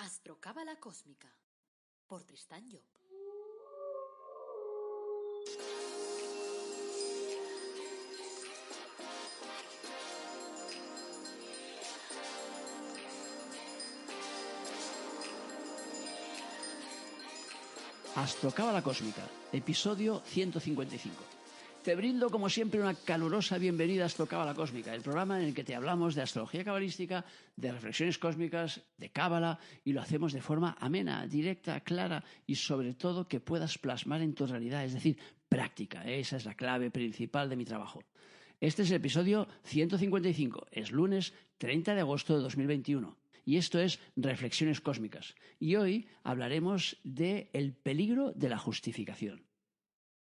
Astrocábala Cósmica, por Tristán Job. Astrocábala Cósmica, episodio 155. Te brindo, como siempre, una calurosa bienvenida a Astrocábala Cósmica, el programa en el que te hablamos de astrología cabalística, de reflexiones cósmicas, de cábala, y lo hacemos de forma amena, directa, clara y, sobre todo, que puedas plasmar en tu realidad, es decir, práctica. Esa es la clave principal de mi trabajo. Este es el episodio 155, es lunes 30 de agosto de 2021. Y esto es Reflexiones Cósmicas. Y hoy hablaremos de el peligro de la justificación.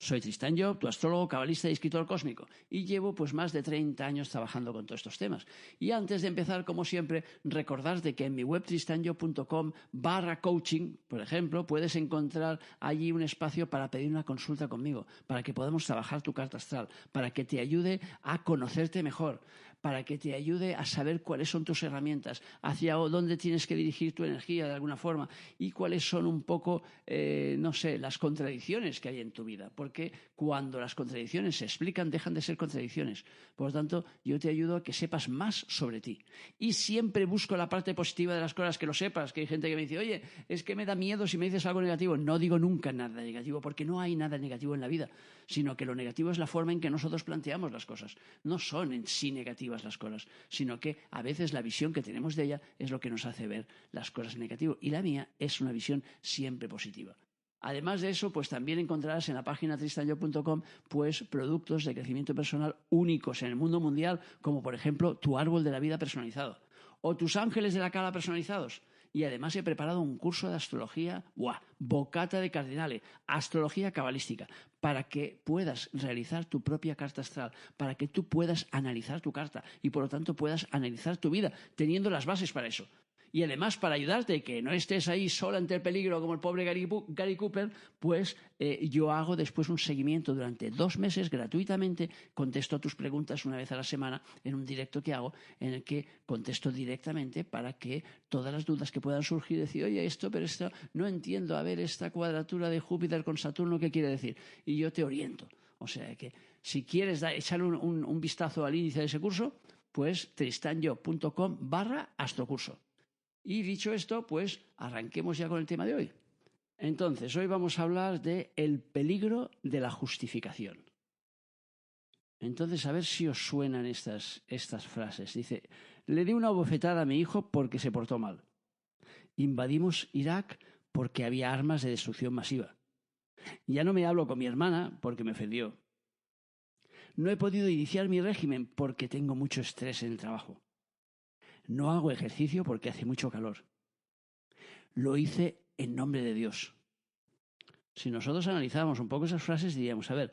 Soy Tristán Job, tu astrólogo, cabalista y escritor cósmico, y llevo más de 30 años trabajando con todos estos temas. Y antes de empezar, como siempre, recordarte que en mi web tristanjob.com/coaching, por ejemplo, puedes encontrar allí un espacio para pedir una consulta conmigo, para que podamos trabajar tu carta astral, para que te ayude a conocerte mejor, para que te ayude a saber cuáles son tus herramientas, hacia dónde tienes que dirigir tu energía de alguna forma y cuáles son un poco, las contradicciones que hay en tu vida. Porque cuando las contradicciones se explican, dejan de ser contradicciones. Por lo tanto, yo te ayudo a que sepas más sobre ti. Y siempre busco la parte positiva de las cosas, que lo sepas, que hay gente que me dice, oye, es que me da miedo si me dices algo negativo. No digo nunca nada negativo, porque no hay nada negativo en la vida, sino que lo negativo es la forma en que nosotros planteamos las cosas. No son en sí negativas las cosas, sino que a veces la visión que tenemos de ella es lo que nos hace ver las cosas negativas. Y la mía es una visión siempre positiva. Además de eso, pues también encontrarás en la página tristanjob.com productos de crecimiento personal únicos en el mundo mundial, como por ejemplo tu árbol de la vida personalizado o tus ángeles de la cala personalizados. Y además he preparado un curso de astrología, bocata de cardinales, astrología cabalística, para que puedas realizar tu propia carta astral, para que tú puedas analizar tu carta y por lo tanto puedas analizar tu vida, teniendo las bases para eso. Y además, para ayudarte, que no estés ahí sola ante el peligro como el pobre Gary Cooper, yo hago después un seguimiento durante 2 meses gratuitamente, contesto a tus preguntas una vez a la semana en un directo que hago, en el que contesto directamente para que todas las dudas que puedan surgir, decir, oye, pero esto no entiendo, a ver, esta cuadratura de Júpiter con Saturno, ¿qué quiere decir? Y yo te oriento. O sea que si quieres echarle un vistazo al índice de ese curso, pues tristanjob.com/astrocurso. Y dicho esto, pues arranquemos ya con el tema de hoy. Entonces, hoy vamos a hablar de el peligro de la justificación. Entonces, a ver si os suenan estas frases. Dice, le di una bofetada a mi hijo porque se portó mal. Invadimos Irak porque había armas de destrucción masiva. Ya no me hablo con mi hermana porque me ofendió. No he podido iniciar mi régimen porque tengo mucho estrés en el trabajo. No hago ejercicio porque hace mucho calor. Lo hice en nombre de Dios. Si nosotros analizáramos un poco esas frases, diríamos, a ver,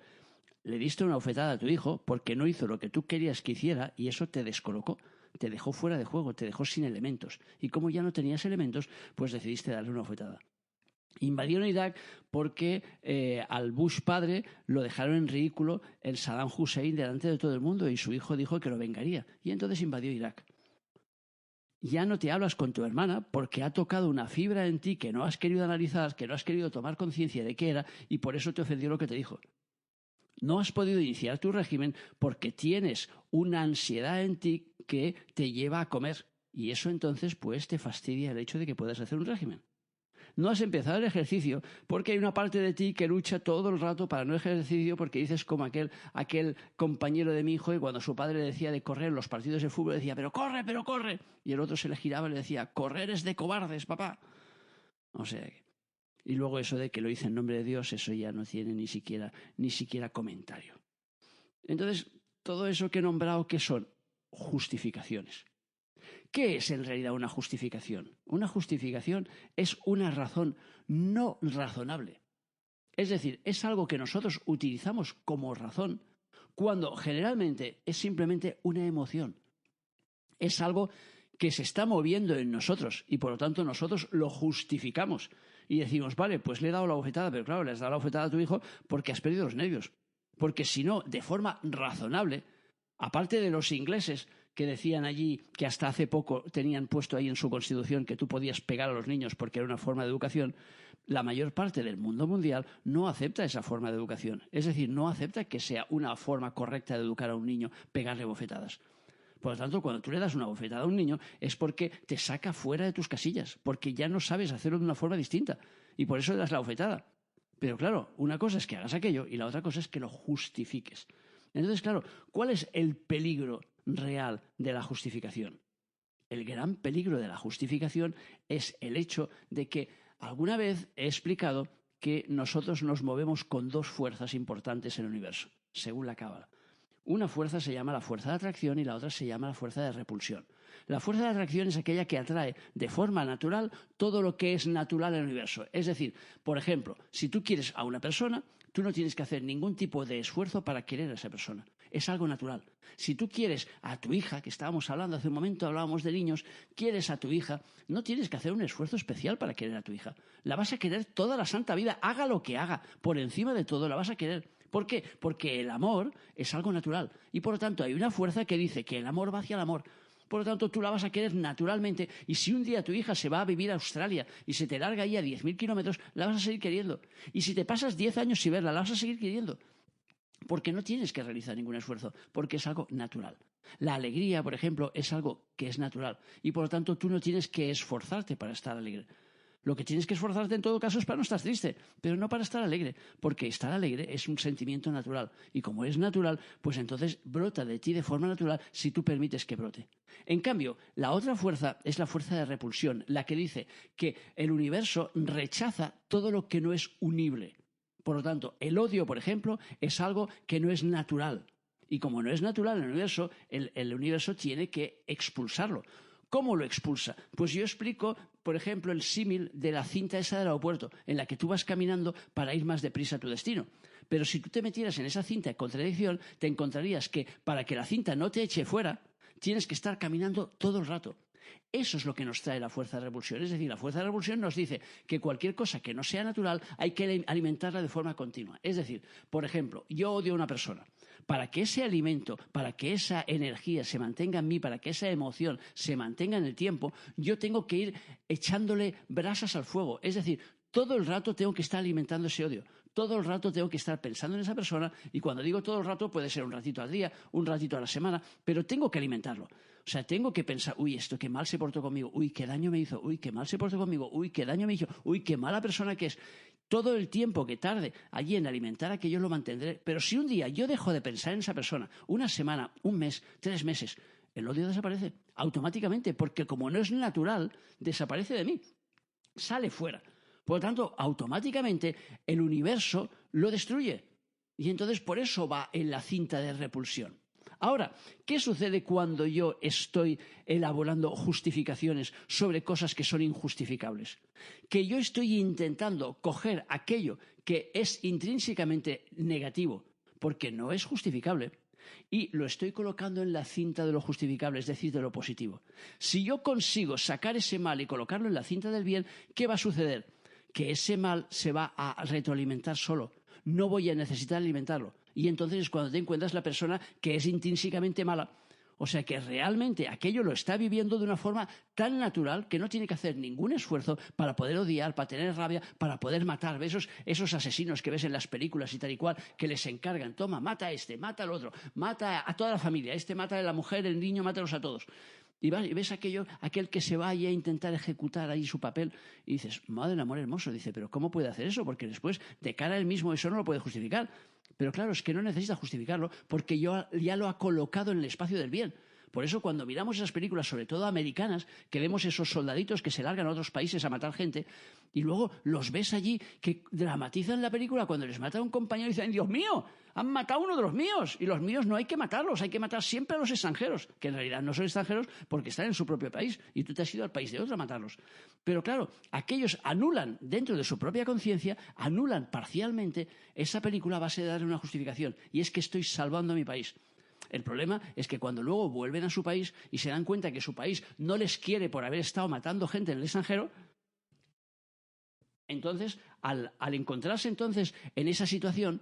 le diste una bofetada a tu hijo porque no hizo lo que tú querías que hiciera y eso te descolocó, te dejó fuera de juego, te dejó sin elementos. Y como ya no tenías elementos, pues decidiste darle una bofetada. Invadieron Irak porque al Bush padre lo dejaron en ridículo el Saddam Hussein delante de todo el mundo y su hijo dijo que lo vengaría. Y entonces invadió Irak. Ya no te hablas con tu hermana porque ha tocado una fibra en ti que no has querido analizar, que no has querido tomar conciencia de qué era y por eso te ofendió lo que te dijo. No has podido iniciar tu régimen porque tienes una ansiedad en ti que te lleva a comer y eso entonces pues te fastidia el hecho de que puedas hacer un régimen. No has empezado el ejercicio porque hay una parte de ti que lucha todo el rato para no hacer ejercicio porque dices como aquel compañero de mi hijo y cuando su padre le decía de correr en los partidos de fútbol decía pero corre y el otro se le giraba y le decía correr es de cobardes, papá. O sea, y luego eso de que lo hice en nombre de Dios, eso ya no tiene ni siquiera comentario. Entonces, todo eso que he nombrado, ¿qué son? Justificaciones. ¿Qué es en realidad una justificación? Una justificación es una razón no razonable. Es decir, es algo que nosotros utilizamos como razón cuando generalmente es simplemente una emoción. Es algo que se está moviendo en nosotros y por lo tanto nosotros lo justificamos y decimos, vale, pues le he dado la bofetada, pero claro, le has dado la bofetada a tu hijo porque has perdido los nervios. Porque si no, de forma razonable, aparte de los ingleses que decían allí que hasta hace poco tenían puesto ahí en su constitución que tú podías pegar a los niños porque era una forma de educación, la mayor parte del mundo mundial no acepta esa forma de educación. Es decir, no acepta que sea una forma correcta de educar a un niño pegarle bofetadas. Por lo tanto, cuando tú le das una bofetada a un niño es porque te saca fuera de tus casillas, porque ya no sabes hacerlo de una forma distinta y por eso le das la bofetada. Pero claro, una cosa es que hagas aquello y la otra cosa es que lo justifiques. Entonces, claro, ¿cuál es el peligro real de la justificación? El gran peligro de la justificación es el hecho de que alguna vez he explicado que nosotros nos movemos con dos fuerzas importantes en el universo, según la Cábala. Una fuerza se llama la fuerza de atracción y la otra se llama la fuerza de repulsión. La fuerza de atracción es aquella que atrae de forma natural todo lo que es natural en el universo. Es decir, por ejemplo, si tú quieres a una persona, tú no tienes que hacer ningún tipo de esfuerzo para querer a esa persona. Es algo natural. Si tú quieres a tu hija, que estábamos hablando hace un momento, hablábamos de niños, quieres a tu hija, no tienes que hacer un esfuerzo especial para querer a tu hija. La vas a querer toda la santa vida, haga lo que haga, por encima de todo la vas a querer. ¿Por qué? Porque el amor es algo natural y por lo tanto hay una fuerza que dice que el amor va hacia el amor. Por lo tanto, tú la vas a querer naturalmente y si un día tu hija se va a vivir a Australia y se te larga ahí a 10.000 kilómetros, la vas a seguir queriendo. Y si te pasas 10 años sin verla, la vas a seguir queriendo. Porque no tienes que realizar ningún esfuerzo, porque es algo natural. La alegría, por ejemplo, es algo que es natural y por lo tanto tú no tienes que esforzarte para estar alegre. Lo que tienes que esforzarte en todo caso es para no estar triste, pero no para estar alegre, porque estar alegre es un sentimiento natural y como es natural, pues entonces brota de ti de forma natural si tú permites que brote. En cambio, la otra fuerza es la fuerza de repulsión, la que dice que el universo rechaza todo lo que no es unible. Por lo tanto, el odio, por ejemplo, es algo que no es natural. Y como no es natural en el universo, el universo tiene que expulsarlo. ¿Cómo lo expulsa? Pues yo explico, por ejemplo, el símil de la cinta esa del aeropuerto, en la que tú vas caminando para ir más deprisa a tu destino. Pero si tú te metieras en esa cinta de contradicción, te encontrarías que para que la cinta no te eche fuera, tienes que estar caminando todo el rato. Eso es lo que nos trae la fuerza de repulsión. Es decir, la fuerza de repulsión nos dice que cualquier cosa que no sea natural hay que alimentarla de forma continua. Es decir, por ejemplo, yo odio a una persona. Para que ese alimento, para que esa energía se mantenga en mí, para que esa emoción se mantenga en el tiempo, yo tengo que ir echándole brasas al fuego. Es decir, todo el rato tengo que estar alimentando ese odio. Todo el rato tengo que estar pensando en esa persona y cuando digo todo el rato puede ser un ratito al día, un ratito a la semana, pero tengo que alimentarlo. O sea, tengo que pensar, uy, esto qué mal se portó conmigo, uy, qué daño me hizo, uy, qué mal se portó conmigo, uy, qué daño me hizo, uy, qué mala persona que es. Todo el tiempo que tarde allí en alimentar aquello lo mantendré. Pero si un día yo dejo de pensar en esa persona, una semana, un mes, 3 meses, el odio desaparece automáticamente, porque como no es natural, desaparece de mí, sale fuera. Por lo tanto, automáticamente el universo lo destruye. Y entonces por eso va en la cinta de repulsión. Ahora, ¿qué sucede cuando yo estoy elaborando justificaciones sobre cosas que son injustificables? Que yo estoy intentando coger aquello que es intrínsecamente negativo, porque no es justificable, y lo estoy colocando en la cinta de lo justificable, es decir, de lo positivo. Si yo consigo sacar ese mal y colocarlo en la cinta del bien, ¿qué va a suceder? Que ese mal se va a retroalimentar solo. No voy a necesitar alimentarlo. Y entonces es cuando te encuentras la persona que es intrínsecamente mala. O sea que realmente aquello lo está viviendo de una forma tan natural que no tiene que hacer ningún esfuerzo para poder odiar, para tener rabia, para poder matar. Esos asesinos que ves en las películas y tal y cual, que les encargan, toma, mata a este, mata al otro, mata a toda la familia, mata a la mujer, el niño, mátalos a todos. Y ves aquel que se va ahí a intentar ejecutar ahí su papel y dices, madre del amor hermoso, dice, pero ¿cómo puede hacer eso? Porque después, de cara a él mismo, eso no lo puede justificar. Pero claro, es que no necesita justificarlo porque ya lo ha colocado en el espacio del bien. Por eso cuando miramos esas películas, sobre todo americanas, que vemos esos soldaditos que se largan a otros países a matar gente, y luego los ves allí que dramatizan la película cuando les mata a un compañero y dicen, Dios mío, han matado a uno de los míos, y los míos no hay que matarlos, hay que matar siempre a los extranjeros, que en realidad no son extranjeros porque están en su propio país, y tú te has ido al país de otro a matarlos. Pero claro, aquellos anulan, dentro de su propia conciencia, anulan parcialmente esa película a base de darle una justificación, y es que estoy salvando a mi país. El problema es que cuando luego vuelven a su país y se dan cuenta que su país no les quiere por haber estado matando gente en el extranjero, entonces, al encontrarse entonces en esa situación,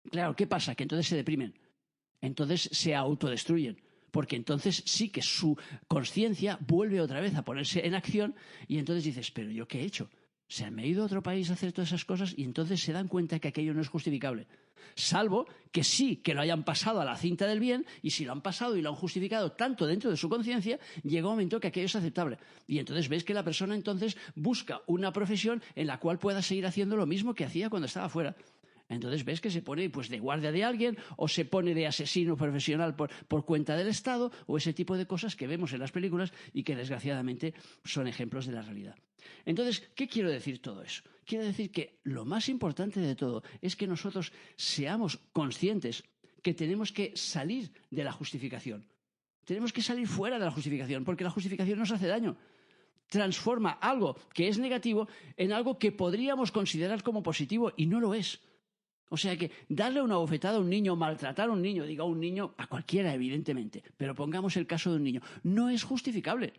claro, ¿qué pasa? Que entonces se deprimen, entonces se autodestruyen, porque entonces sí que su conciencia vuelve otra vez a ponerse en acción y entonces dices, ¿pero yo qué he hecho? Se me ha ido a otro país a hacer todas esas cosas y entonces se dan cuenta que aquello no es justificable. Salvo que sí que lo hayan pasado a la cinta del bien y si lo han pasado y lo han justificado tanto dentro de su conciencia, llega un momento que aquello es aceptable. Y entonces ves que la persona entonces busca una profesión en la cual pueda seguir haciendo lo mismo que hacía cuando estaba fuera. Entonces ves que se pone pues, de guardia de alguien o se pone de asesino profesional por cuenta del Estado o ese tipo de cosas que vemos en las películas y que desgraciadamente son ejemplos de la realidad. Entonces, ¿qué quiero decir todo eso? Quiero decir que lo más importante de todo es que nosotros seamos conscientes que tenemos que salir de la justificación. Tenemos que salir fuera de la justificación porque la justificación nos hace daño. Transforma algo que es negativo en algo que podríamos considerar como positivo y no lo es. O sea que darle una bofetada a un niño, maltratar a un niño, digo a un niño, a cualquiera evidentemente, pero pongamos el caso de un niño, no es justificable.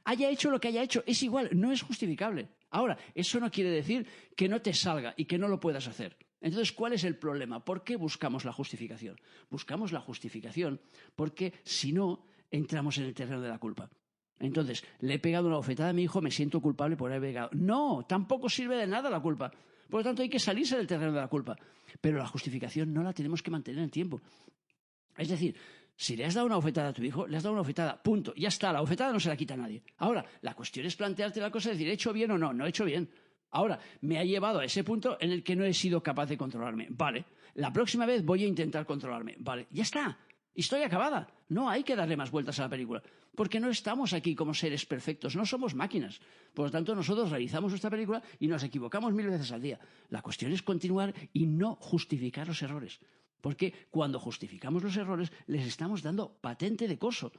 Haya hecho lo que haya hecho, es igual, no es justificable. Ahora, eso no quiere decir que no te salga y que no lo puedas hacer. Entonces, ¿cuál es el problema? ¿Por qué buscamos la justificación? Buscamos la justificación porque, si no, entramos en el terreno de la culpa. Entonces, le he pegado una bofetada a mi hijo, me siento culpable por haber pegado. No, tampoco sirve de nada la culpa. Por lo tanto, hay que salirse del terreno de la culpa. Pero la justificación no la tenemos que mantener en el tiempo. Es decir, si le has dado una bofetada a tu hijo, le has dado una bofetada, punto, ya está, la bofetada no se la quita a nadie. Ahora, la cuestión es plantearte la cosa y decir, ¿he hecho bien o no? No he hecho bien. Ahora, me ha llevado a ese punto en el que no he sido capaz de controlarme. Vale, la próxima vez voy a intentar controlarme. Vale, ya está, historia acabada. No hay que darle más vueltas a la película, porque no estamos aquí como seres perfectos, no somos máquinas. Por lo tanto, nosotros realizamos nuestra película y nos equivocamos 1000 veces al día. La cuestión es continuar y no justificar los errores. Porque cuando justificamos los errores les estamos dando patente de coso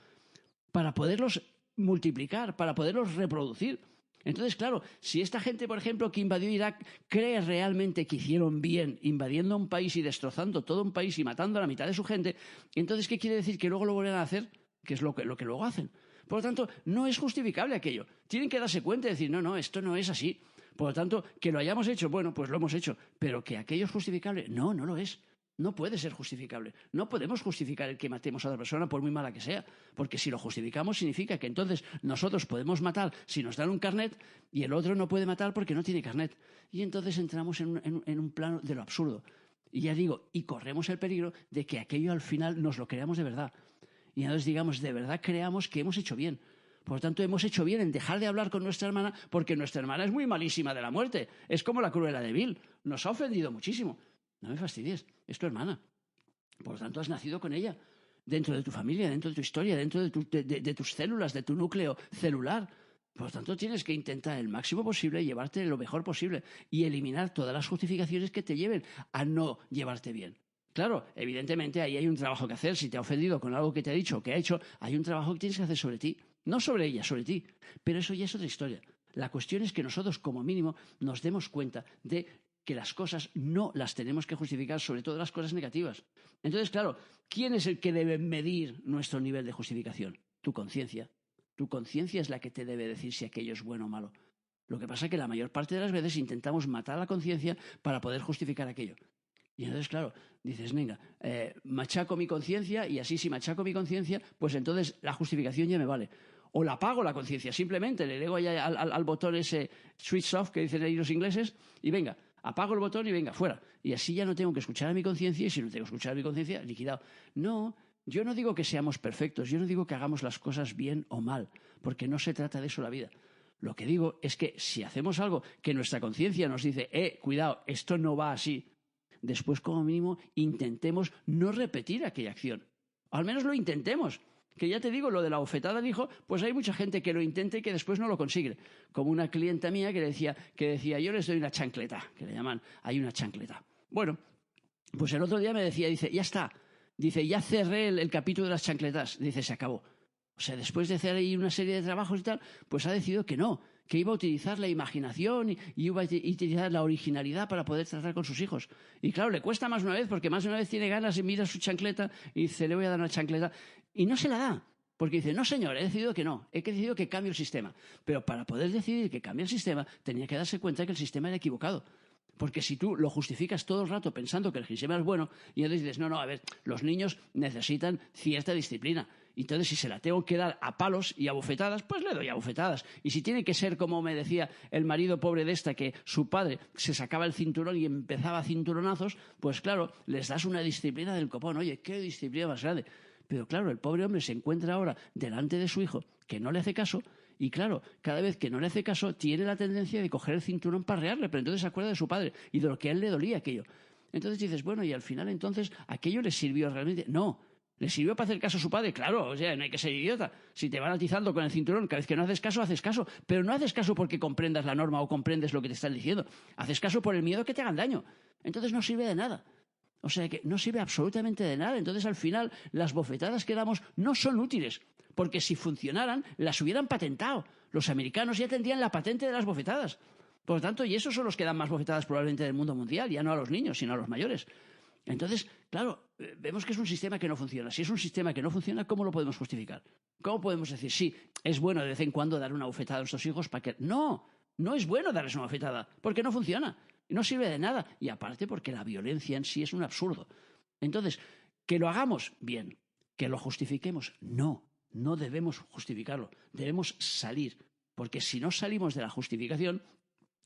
para poderlos multiplicar, para poderlos reproducir. Entonces, claro, si esta gente, por ejemplo, que invadió Irak cree realmente que hicieron bien invadiendo un país y destrozando todo un país y matando a la mitad de su gente, entonces, ¿qué quiere decir? ¿Que luego lo vuelven a hacer? Que es lo que luego hacen. Por lo tanto, no es justificable aquello. Tienen que darse cuenta y decir, no, esto no es así. Por lo tanto, que lo hayamos hecho, bueno, pues lo hemos hecho. Pero que aquello es justificable, no lo es. No puede ser justificable. No podemos justificar el que matemos a otra persona por muy mala que sea, porque si lo justificamos significa que entonces nosotros podemos matar si nos dan un carnet y el otro no puede matar porque no tiene carnet. Y entonces entramos en un plano de lo absurdo. Y ya digo, y corremos el peligro de que aquello al final nos lo creamos de verdad. Y entonces digamos, de verdad creamos que hemos hecho bien. Por lo tanto, hemos hecho bien en dejar de hablar con nuestra hermana porque nuestra hermana es muy malísima de la muerte. Es como la Cruella de Vil. Nos ha ofendido muchísimo. No me fastidies, es tu hermana. Por lo tanto, has nacido con ella, dentro de tu familia, dentro de tu historia, dentro de tus células, de tu núcleo celular. Por lo tanto, tienes que intentar el máximo posible llevarte lo mejor posible y eliminar todas las justificaciones que te lleven a no llevarte bien. Claro, evidentemente ahí hay un trabajo que hacer. Si te ha ofendido con algo que te ha dicho o que ha hecho, hay un trabajo que tienes que hacer sobre ti. No sobre ella, sobre ti. Pero eso ya es otra historia. La cuestión es que nosotros, como mínimo, nos demos cuenta de que las cosas no las tenemos que justificar, sobre todo las cosas negativas. Entonces, claro, ¿quién es el que debe medir nuestro nivel de justificación? Tu conciencia. Tu conciencia es la que te debe decir si aquello es bueno o malo. Lo que pasa es que la mayor parte de las veces intentamos matar a la conciencia para poder justificar aquello. Y entonces, claro, dices, venga, machaco mi conciencia y así si machaco mi conciencia, pues entonces la justificación ya me vale. O la apago la conciencia, simplemente le digo ya al botón ese switch off que dicen ahí los ingleses y venga, apago el botón y venga, fuera. Y así ya no tengo que escuchar a mi conciencia y si no tengo que escuchar a mi conciencia, liquidado. No, yo no digo que seamos perfectos, yo no digo que hagamos las cosas bien o mal, porque no se trata de eso la vida. Lo que digo es que si hacemos algo que nuestra conciencia nos dice, cuidado, esto no va así, después como mínimo intentemos no repetir aquella acción. O al menos lo intentemos. Que ya te digo, lo de la bofetada al hijo, pues hay mucha gente que lo intenta y que después no lo consigue. Como una clienta mía que decía, yo les doy una chancleta, que le llaman, hay una chancleta. Bueno, pues el otro día me decía, dice, ya está. Dice, ya cerré el capítulo de las chancletas. Dice, se acabó. O sea, después de hacer ahí una serie de trabajos y tal, pues ha decidido que no, que iba a utilizar la imaginación y iba a utilizar la originalidad para poder tratar con sus hijos. Y claro, le cuesta más de una vez, porque más de una vez tiene ganas y mira su chancleta y dice, le voy a dar una chancleta. Y no se la da, porque dice, no señor, he decidido que no, he decidido que cambie el sistema. Pero para poder decidir que cambie el sistema, tenía que darse cuenta que el sistema era equivocado. Porque si tú lo justificas todo el rato pensando que el sistema es bueno, y entonces dices, no, a ver, los niños necesitan cierta disciplina. Entonces, si se la tengo que dar a palos y a bofetadas, pues le doy a bofetadas. Y si tiene que ser, como me decía el marido pobre de esta, que su padre se sacaba el cinturón y empezaba a cinturonazos, pues claro, les das una disciplina del copón. Oye, qué disciplina más grande. Pero claro, el pobre hombre se encuentra ahora delante de su hijo, que no le hace caso, y claro, cada vez que no le hace caso, tiene la tendencia de coger el cinturón para arrearle, pero entonces se acuerda de su padre y de lo que a él le dolía aquello. Entonces dices, bueno, y al final entonces, ¿aquello le sirvió realmente? No. ¿Le sirvió para hacer caso a su padre? Claro, o sea, no hay que ser idiota. Si te van atizando con el cinturón, cada vez que no haces caso, pero no haces caso porque comprendas la norma o comprendes lo que te están diciendo. Haces caso por el miedo a que te hagan daño. Entonces no sirve de nada. O sea que no sirve absolutamente de nada. Entonces al final las bofetadas que damos no son útiles, porque si funcionaran las hubieran patentado. Los americanos ya tendrían la patente de las bofetadas. Por lo tanto, y esos son los que dan más bofetadas probablemente del mundo mundial, ya no a los niños, sino a los mayores. Entonces, claro, vemos que es un sistema que no funciona. Si es un sistema que no funciona, ¿cómo lo podemos justificar? ¿Cómo podemos decir, sí, es bueno de vez en cuando dar una bofetada a nuestros hijos para que... No, no es bueno darles una bofetada, porque no funciona, no sirve de nada. Y aparte porque la violencia en sí es un absurdo. Entonces, que lo hagamos, bien. Que lo justifiquemos, no. No debemos justificarlo, debemos salir. Porque si no salimos de la justificación,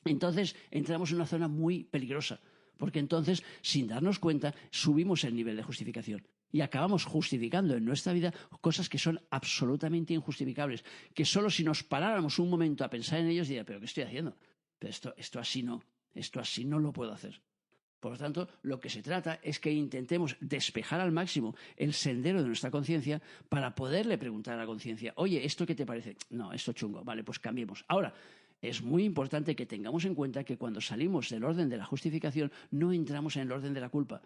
entonces entramos en una zona muy peligrosa. Porque entonces, sin darnos cuenta, subimos el nivel de justificación y acabamos justificando en nuestra vida cosas que son absolutamente injustificables, que solo si nos paráramos un momento a pensar en ellos diría, ¿pero qué estoy haciendo? Pero esto así no lo puedo hacer. Por lo tanto, lo que se trata es que intentemos despejar al máximo el sendero de nuestra conciencia para poderle preguntar a la conciencia, oye, ¿esto qué te parece? No, esto chungo, vale, pues cambiemos. Ahora, es muy importante que tengamos en cuenta que cuando salimos del orden de la justificación no entramos en el orden de la culpa.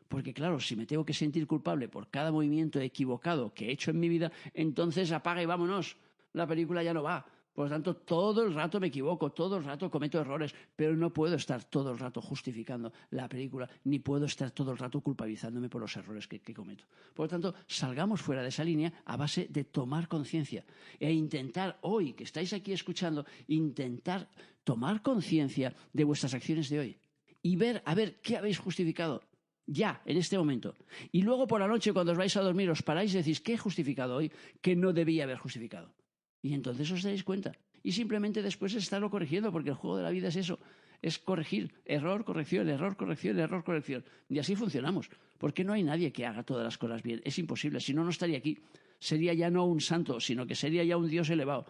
Porque claro, si me tengo que sentir culpable por cada movimiento equivocado que he hecho en mi vida, entonces apaga y vámonos. La película ya no va. Por lo tanto, todo el rato me equivoco, todo el rato cometo errores, pero no puedo estar todo el rato justificando la película, ni puedo estar todo el rato culpabilizándome por los errores que cometo. Por lo tanto, salgamos fuera de esa línea a base de tomar conciencia e intentar, hoy que estáis aquí escuchando, intentar tomar conciencia de vuestras acciones de hoy y ver, a ver, ¿qué habéis justificado? Ya, en este momento. Y luego por la noche, cuando os vais a dormir, os paráis y decís, ¿qué he justificado hoy que no debía haber justificado? Y entonces os daréis cuenta. Y simplemente después estarlo corrigiendo, porque el juego de la vida es eso. Es corregir. Error, corrección, error, corrección, error, corrección. Y así funcionamos. Porque no hay nadie que haga todas las cosas bien. Es imposible. Si no, no estaría aquí. Sería ya no un santo, sino que sería ya un Dios elevado.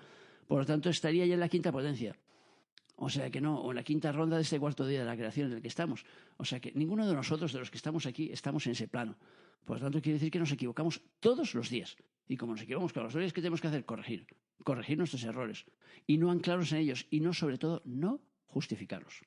Por lo tanto, estaría ya en la quinta potencia. O sea que no, o en la quinta ronda de este cuarto día de la creación en el que estamos. O sea que ninguno de nosotros, de los que estamos aquí, estamos en ese plano. Por lo tanto, quiere decir que nos equivocamos todos los días. Y como nos equivocamos todos los días, ¿qué tenemos que hacer? Corregir nuestros errores. Y no anclarnos en ellos. Y no, sobre todo, no justificarlos.